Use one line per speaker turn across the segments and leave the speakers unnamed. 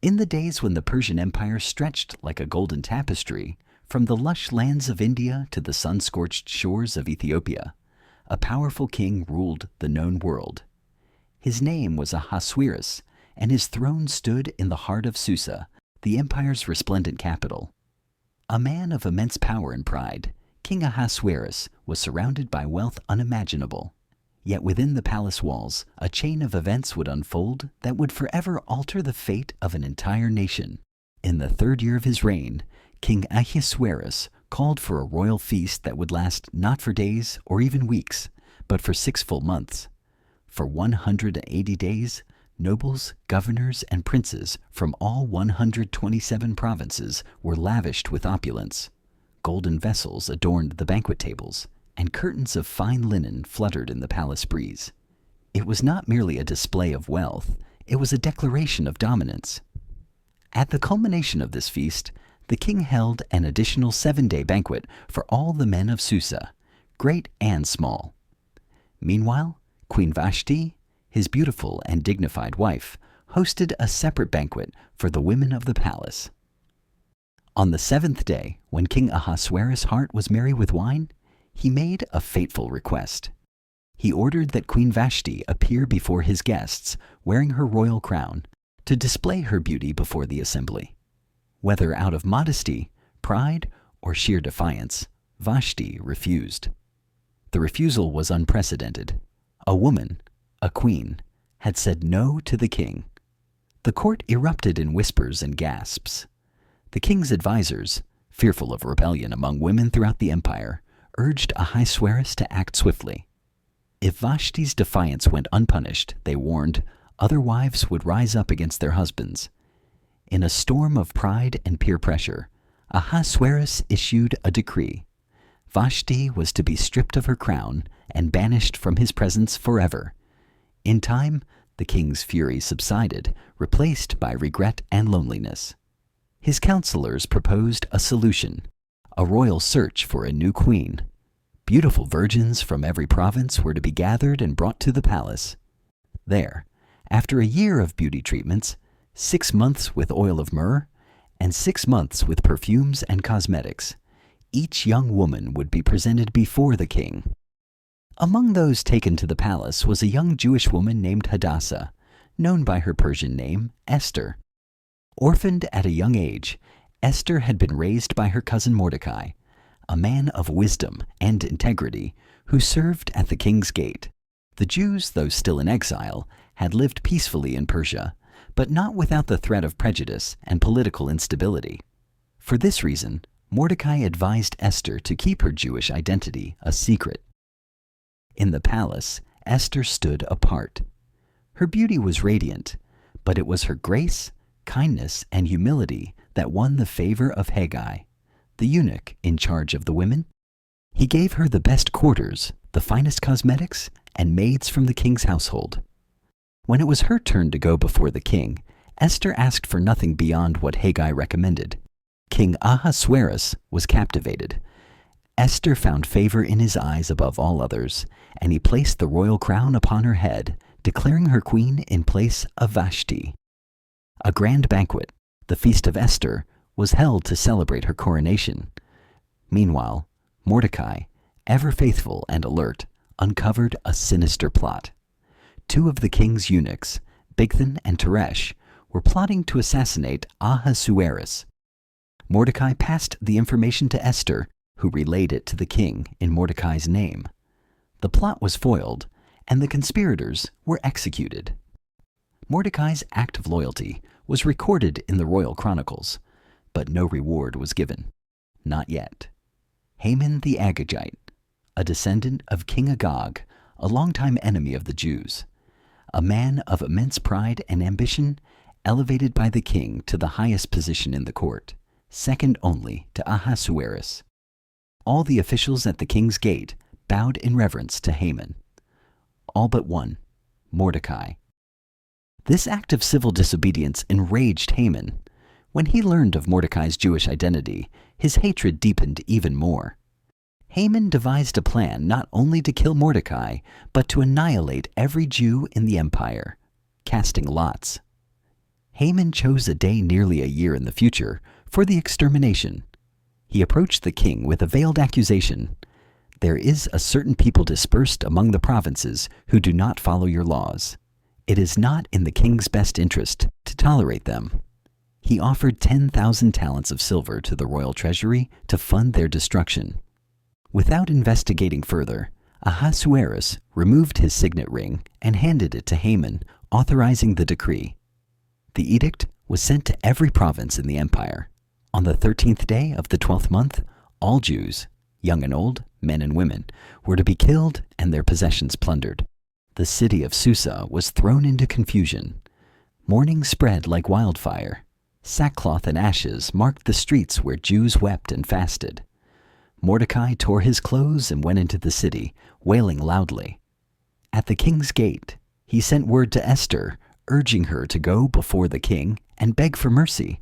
In the days when the Persian Empire stretched like a golden tapestry, from the lush lands of India to the sun-scorched shores of Ethiopia, a powerful king ruled the known world. His name was Ahasuerus, and his throne stood in the heart of Susa, the empire's resplendent capital. A man of immense power and pride, King Ahasuerus was surrounded by wealth unimaginable. Yet within the palace walls, a chain of events would unfold that would forever alter the fate of an entire nation. In the 3rd year of his reign, King Ahasuerus called for a royal feast that would last not for days or even weeks, but for 6 full months. For 180 days, nobles, governors, and princes from all 127 provinces were lavished with opulence. Golden vessels adorned the banquet tables, and curtains of fine linen fluttered in the palace breeze. It was not merely a display of wealth, it was a declaration of dominance. At the culmination of this feast, the king held an additional 7-day banquet for all the men of Susa, great and small. Meanwhile, Queen Vashti, his beautiful and dignified wife, hosted a separate banquet for the women of the palace. On the 7th day, when King Ahasuerus' heart was merry with wine, he made a fateful request. He ordered that Queen Vashti appear before his guests wearing her royal crown to display her beauty before the assembly. Whether out of modesty, pride, or sheer defiance, Vashti refused. The refusal was unprecedented. A woman, a queen, had said no to the king. The court erupted in whispers and gasps. The king's advisors, fearful of rebellion among women throughout the empire, urged Ahasuerus to act swiftly. If Vashti's defiance went unpunished, they warned, other wives would rise up against their husbands. In a storm of pride and peer pressure, Ahasuerus issued a decree. Vashti was to be stripped of her crown and banished from his presence forever. In time, the king's fury subsided, replaced by regret and loneliness. His counselors proposed a solution, a royal search for a new queen. Beautiful virgins from every province were to be gathered and brought to the palace. There, after a year of beauty treatments, 6 months with oil of myrrh, and 6 months with perfumes and cosmetics, each young woman would be presented before the king. Among those taken to the palace was a young Jewish woman named Hadassah, known by her Persian name, Esther. Orphaned at a young age, Esther had been raised by her cousin Mordecai, a man of wisdom and integrity who served at the king's gate. The Jews, though still in exile, had lived peacefully in Persia, but not without the threat of prejudice and political instability. For this reason, Mordecai advised Esther to keep her Jewish identity a secret. In the palace, Esther stood apart. Her beauty was radiant, but it was her grace, kindness, and humility that won the favor of Haggai, the eunuch in charge of the women. He gave her the best quarters, the finest cosmetics, and maids from the king's household. When it was her turn to go before the king, Esther asked for nothing beyond what Haggai recommended. King Ahasuerus was captivated. Esther found favor in his eyes above all others, and he placed the royal crown upon her head, declaring her queen in place of Vashti. A grand banquet, the Feast of Esther, was held to celebrate her coronation. Meanwhile, Mordecai, ever faithful and alert, uncovered a sinister plot. 2 of the king's eunuchs, Bigthan and Teresh, were plotting to assassinate Ahasuerus. Mordecai passed the information to Esther, who relayed it to the king in Mordecai's name. The plot was foiled, and the conspirators were executed. Mordecai's act of loyalty was recorded in the royal chronicles, but no reward was given. Not yet. Haman the Agagite, a descendant of King Agag, a longtime enemy of the Jews, a man of immense pride and ambition, elevated by the king to the highest position in the court, second only to Ahasuerus. All the officials at the king's gate bowed in reverence to Haman. All but one, Mordecai. This act of civil disobedience enraged Haman. When he learned of Mordecai's Jewish identity, his hatred deepened even more. Haman devised a plan not only to kill Mordecai, but to annihilate every Jew in the empire, casting lots. Haman chose a day nearly a year in the future for the extermination. He approached the king with a veiled accusation. There is a certain people dispersed among the provinces who do not follow your laws. It is not in the king's best interest to tolerate them. He offered 10,000 talents of silver to the royal treasury to fund their destruction. Without investigating further, Ahasuerus removed his signet ring and handed it to Haman, authorizing the decree. The edict was sent to every province in the empire. On the 13th day of the 12th month, all Jews, young and old, men and women, were to be killed and their possessions plundered. The city of Susa was thrown into confusion. Mourning spread like wildfire. Sackcloth and ashes marked the streets where Jews wept and fasted. Mordecai tore his clothes and went into the city, wailing loudly. At the king's gate, he sent word to Esther, urging her to go before the king and beg for mercy.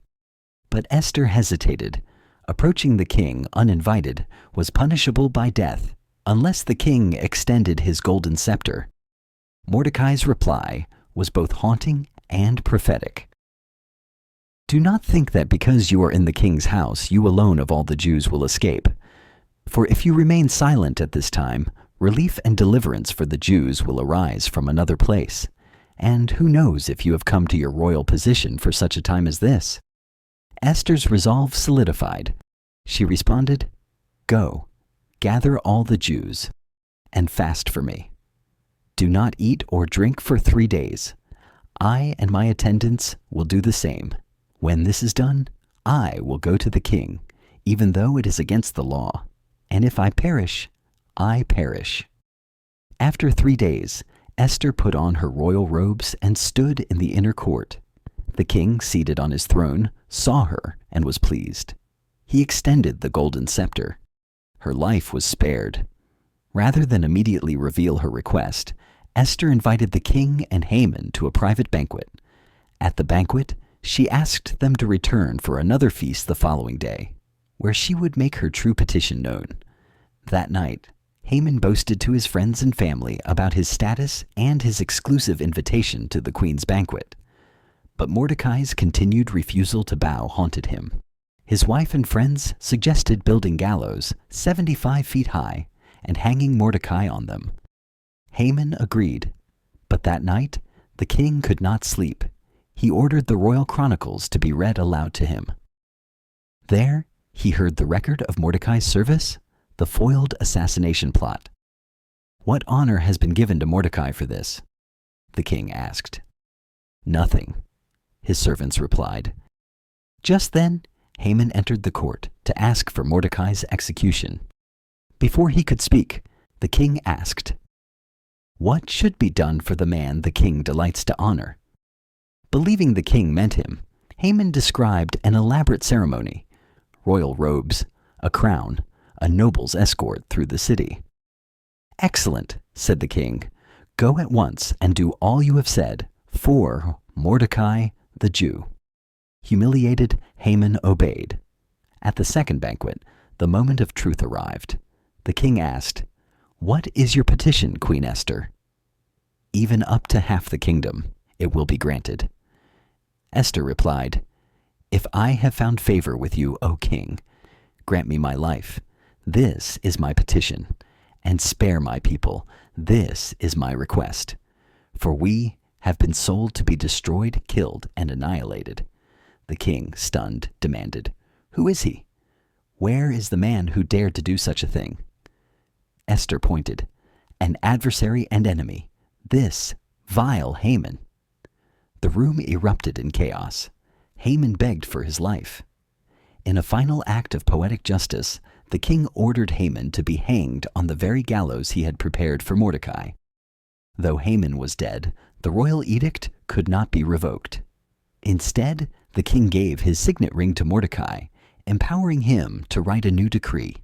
But Esther hesitated. Approaching the king uninvited was punishable by death, unless the king extended his golden scepter. Mordecai's reply was both haunting and prophetic. Do not think that because you are in the king's house, you alone of all the Jews will escape. For if you remain silent at this time, relief and deliverance for the Jews will arise from another place. And who knows if you have come to your royal position for such a time as this? Esther's resolve solidified. She responded, "Go, gather all the Jews, and fast for me. Do not eat or drink for 3 days. I and my attendants will do the same. When this is done, I will go to the king, even though it is against the law. And if I perish, I perish." After 3 days, Esther put on her royal robes and stood in the inner court. The king, seated on his throne, saw her and was pleased. He extended the golden scepter. Her life was spared. Rather than immediately reveal her request, Esther invited the king and Haman to a private banquet. At the banquet, she asked them to return for another feast the following day, where she would make her true petition known. That night, Haman boasted to his friends and family about his status and his exclusive invitation to the queen's banquet. But Mordecai's continued refusal to bow haunted him. His wife and friends suggested building gallows 75 feet high and hanging Mordecai on them. Haman agreed, but that night the king could not sleep. He ordered the royal chronicles to be read aloud to him. There he heard the record of Mordecai's service, the foiled assassination plot. "What honor has been given to Mordecai for this?" the king asked. "Nothing," his servants replied. Just then, Haman entered the court to ask for Mordecai's execution. Before he could speak, the king asked, "What should be done for the man the king delights to honor?" Believing the king meant him, Haman described an elaborate ceremony: royal robes, a crown, a noble's escort through the city. "Excellent," said the king. "Go at once and do all you have said for Mordecai the Jew." Humiliated, Haman obeyed. At the second banquet, the moment of truth arrived. The king asked, "What is your petition, Queen Esther?" "Even up to half the kingdom, it will be granted." Esther replied, "If I have found favor with you, O king, grant me my life. This is my petition. And spare my people. This is my request. For we have been sold to be destroyed, killed, and annihilated." The king, stunned, demanded, "Who is he? Where is the man who dared to do such a thing?" Esther pointed, "An adversary and enemy, this vile Haman." The room erupted in chaos. Haman begged for his life. In a final act of poetic justice, the king ordered Haman to be hanged on the very gallows he had prepared for Mordecai. Though Haman was dead, the royal edict could not be revoked. Instead, the king gave his signet ring to Mordecai, empowering him to write a new decree.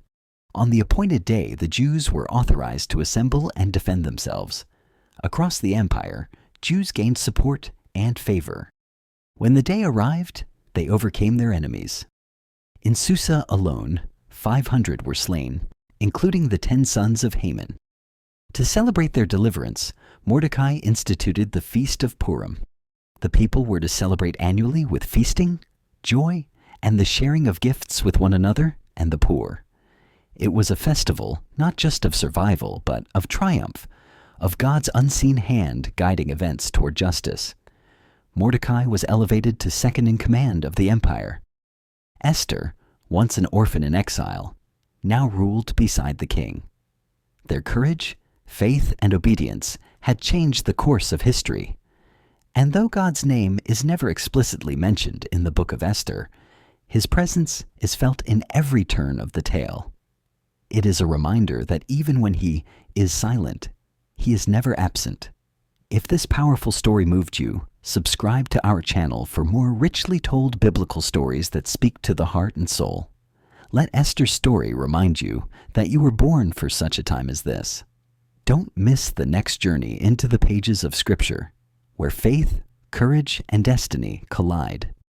On the appointed day, the Jews were authorized to assemble and defend themselves. Across the empire, Jews gained support and favor. When the day arrived, they overcame their enemies. In Susa alone, 500 were slain, including the 10 sons of Haman. To celebrate their deliverance, Mordecai instituted the Feast of Purim. The people were to celebrate annually with feasting, joy, and the sharing of gifts with one another and the poor. It was a festival not just of survival, but of triumph, of God's unseen hand guiding events toward justice. Mordecai was elevated to second in command of the empire. Esther, once an orphan in exile, now ruled beside the king. Their courage, faith, and obedience had changed the course of history. And though God's name is never explicitly mentioned in the Book of Esther, His presence is felt in every turn of the tale. It is a reminder that even when He is silent, He is never absent. If this powerful story moved you, subscribe to our channel for more richly told biblical stories that speak to the heart and soul. Let Esther's story remind you that you were born for such a time as this. Don't miss the next journey into the pages of Scripture, where faith, courage, and destiny collide.